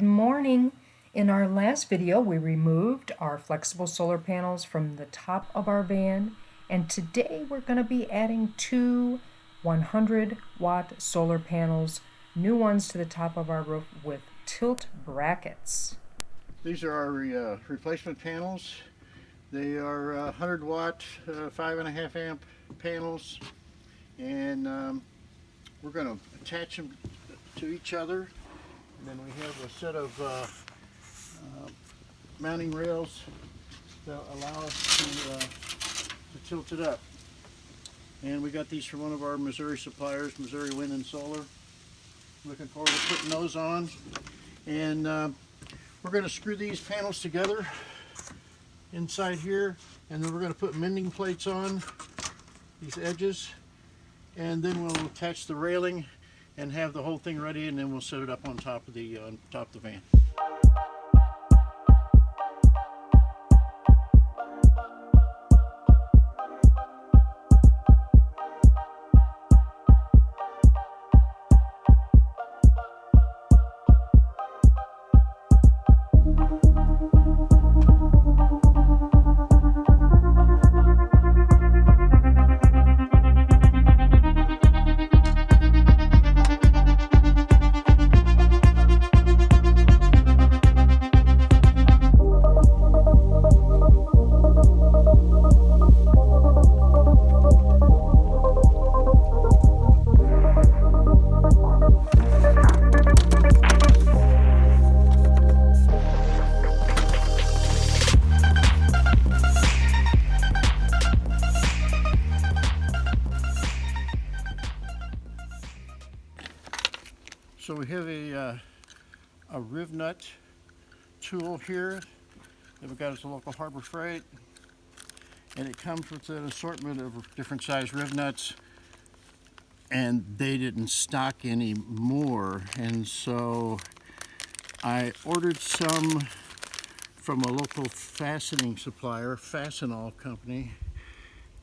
Good morning. In our last video, we removed our flexible solar panels from the top of our van, and today we're going to be adding two 100-watt solar panels, new ones to the top of our roof with tilt brackets. These are our replacement panels. They are 100-watt, 5.5 amp panels, and we're going to attach them to each other. And then we have a set of mounting rails that allow us to tilt it up. And we got these from one of our Missouri suppliers, Missouri Wind and Solar. Looking forward to putting those on. And we're going to screw these panels together inside here, and then we're going to put mending plates on these edges, and then we'll attach the railing and have the whole thing ready, and then we'll set it up on top of the van. So we have a riv nut tool here that we got at the local Harbor Freight, and it comes with an assortment of different size riv nuts, and they didn't stock any more, and so I ordered some from a local fastening supplier, Fastenal company,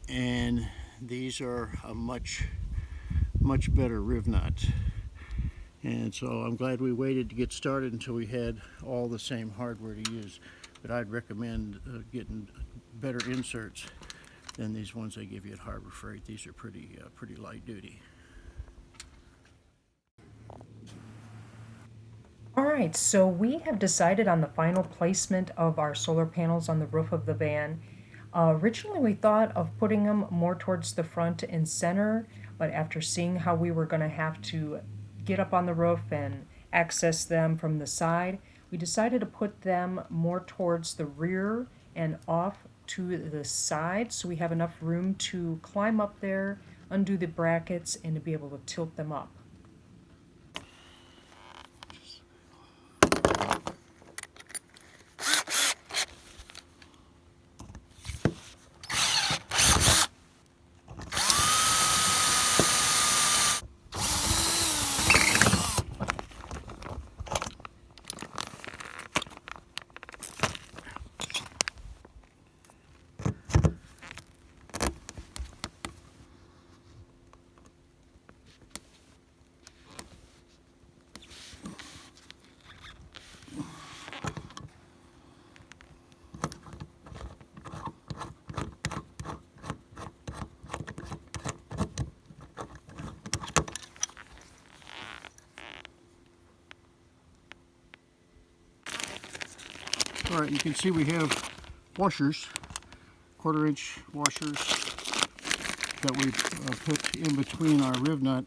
and these are a much better riv nut. And so I'm glad we waited to get started until we had all the same hardware to use. But I'd recommend getting better inserts than these ones they give you at Harbor Freight. These are pretty light duty. All right, so we have decided on the final placement of our solar panels on the roof of the van. Originally, we thought of putting them more towards the front and center, but after seeing how we were going to have to get up on the roof and access them from the side, we decided to put them more towards the rear and off to the side, so we have enough room to climb up there, undo the brackets, and to be able to tilt them up. All right, you can see we have washers, 1/4-inch washers that we put in between our riv nut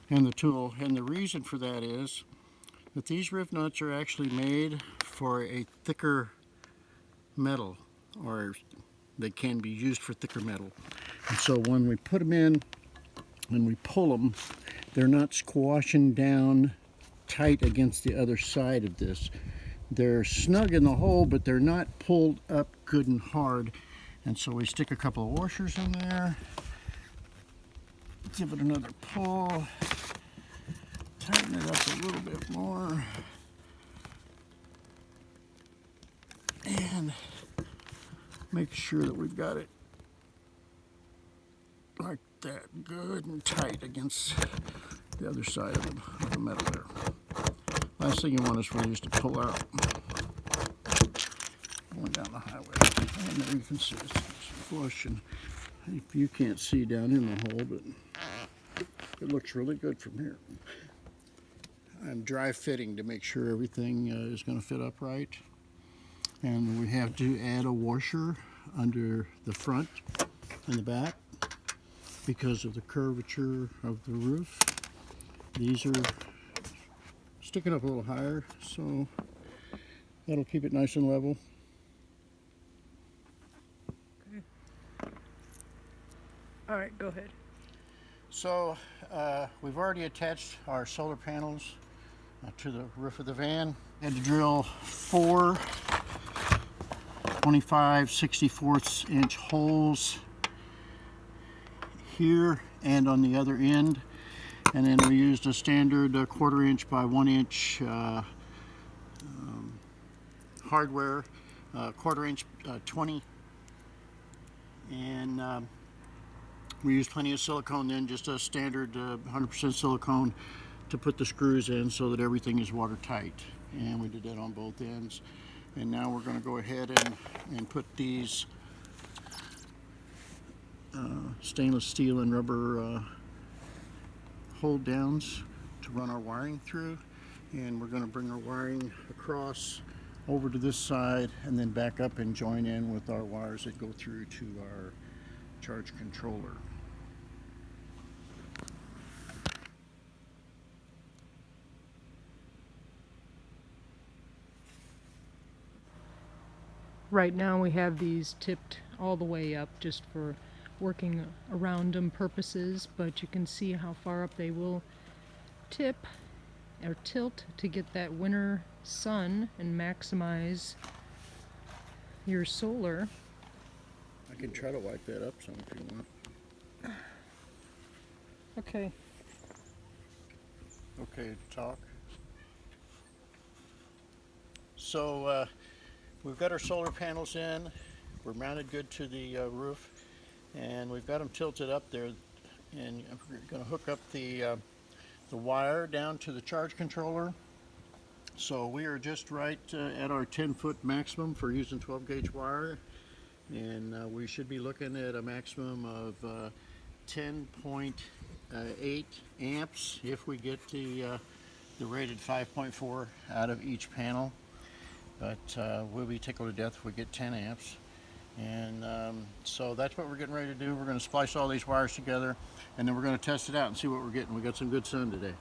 and the tool. And the reason for that is that these riv nuts are actually made for a thicker metal, or they can be used for thicker metal. And so when we put them in and we pull them, they're not squashing down tight against the other side of this. They're snug in the hole, but they're not pulled up good and hard. And so we stick a couple of washers in there, give it another pull, tighten it up a little bit more, and make sure that we've got it like that, good and tight against the other side of the metal there. Last thing you want is for these to pull out. Going down the highway. And there you can see it's flush, and if you can't see down in the hole, but it looks really good from here. I'm dry fitting to make sure everything is going to fit upright. And we have to add a washer under the front and the back because of the curvature of the roof. These are sticking up a little higher, so that'll keep it nice and level. All right, go ahead. So we've already attached our solar panels to the roof of the van. I had to drill 4 25/64 inch holes here and on the other end, and then we used a standard 1/4 inch by 1 inch hardware, 1/4 inch 20, and we used plenty of silicone, then just a standard 100% silicone to put the screws in so that everything is watertight, and we did that on both ends. And now we're going to go ahead and put these stainless steel and rubber hold downs to run our wiring through, and we're going to bring our wiring across over to this side and then back up and join in with our wires that go through to our charge controller. Right now we have these tipped all the way up just for working around them purposes, but you can see how far up they will tip or tilt to get that winter sun and maximize your solar. I can try to wipe that up some if you want. Okay. Okay, talk. So we've got our solar panels in. We're mounted good to the roof, and we've got them tilted up there. And we're going to hook up the wire down to the charge controller. So we are just right at our 10-foot maximum for using 12-gauge wire, and we should be looking at a maximum of 10.8 amps if we get the rated 5.4 out of each panel. But we'll be tickled to death if we get 10 amps. And so that's what we're getting ready to do. We're going to splice all these wires together, and then we're going to test it out and see what we're getting. We got some good sun today.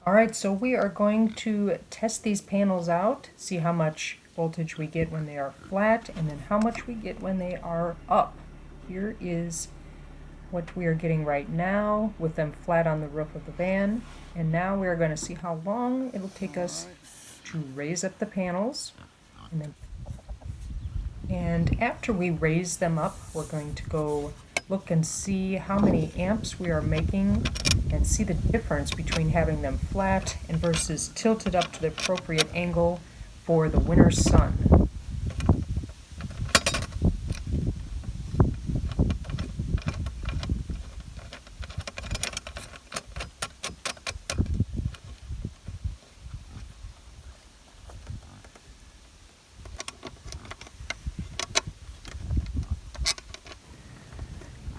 Alright, so we are going to test these panels out, see how much voltage we get when they are flat, and then how much we get when they are up. Here is what we are getting right now with them flat on the roof of the van, and now we are going to see how long it'll take us to raise up the panels. And after we raise them up, we're going to go look and see how many amps we are making and see the difference between having them flat and versus tilted up to the appropriate angle for the winter sun.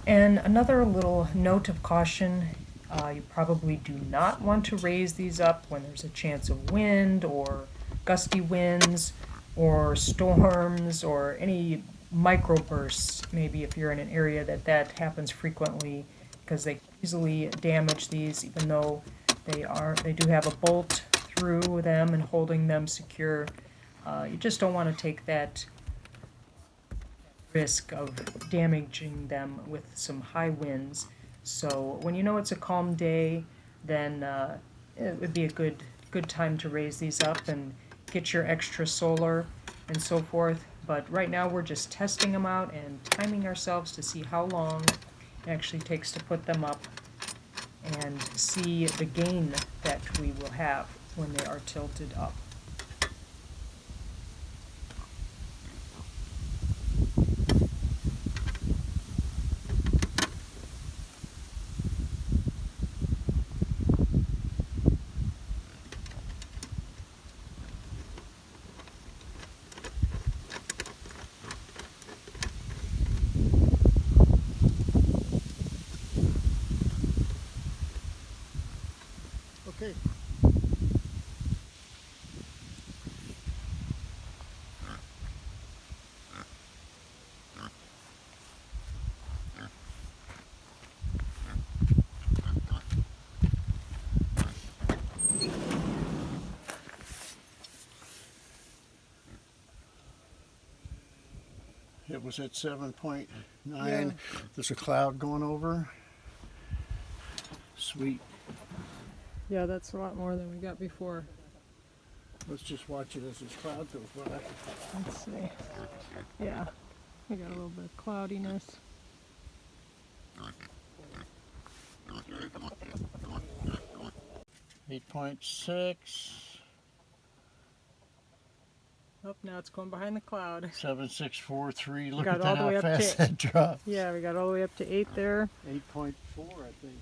And another little note of caution, you probably do not want to raise these up when there's a chance of wind or gusty winds or storms or any microbursts, maybe if you're in an area that happens frequently, because they easily damage these even though they do have a bolt through them and holding them secure. You just don't want to take that risk of damaging them with some high winds. So when you know it's a calm day, then it would be a good time to raise these up and get your extra solar and so forth. But right now we're just testing them out and timing ourselves to see how long it actually takes to put them up and see the gain that we will have when they are tilted up. Okay. It was at 7.9. Yeah. There's a cloud going over. Sweet. Yeah, that's a lot more than we got before. Let's just watch it as this cloud goes by. Let's see. Yeah, we got a little bit of cloudiness. 8.6. Oh, now it's going behind the cloud. 7643. Look Got at all that, the way how up fast to- that dropped. Yeah, we got all the way up to 8 there 8.4, I think.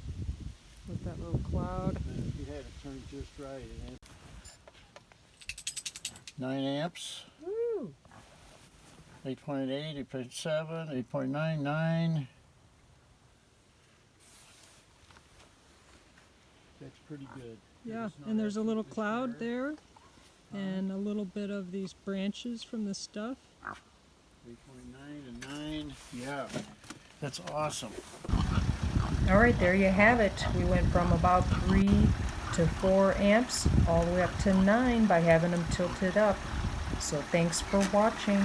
with that little cloud. And if you had it turned just right, it 9 amps. Woo! 8.8, 8.7, 8.99. That's pretty good. Yeah, It's not and there's a little absolutely cloud square. there and a little bit of these branches from the stuff. 8.9 and 9. Yeah, that's awesome. All right, there you have it. We went from about 3 to 4 amps all the way up to 9 by having them tilted up. So thanks for watching.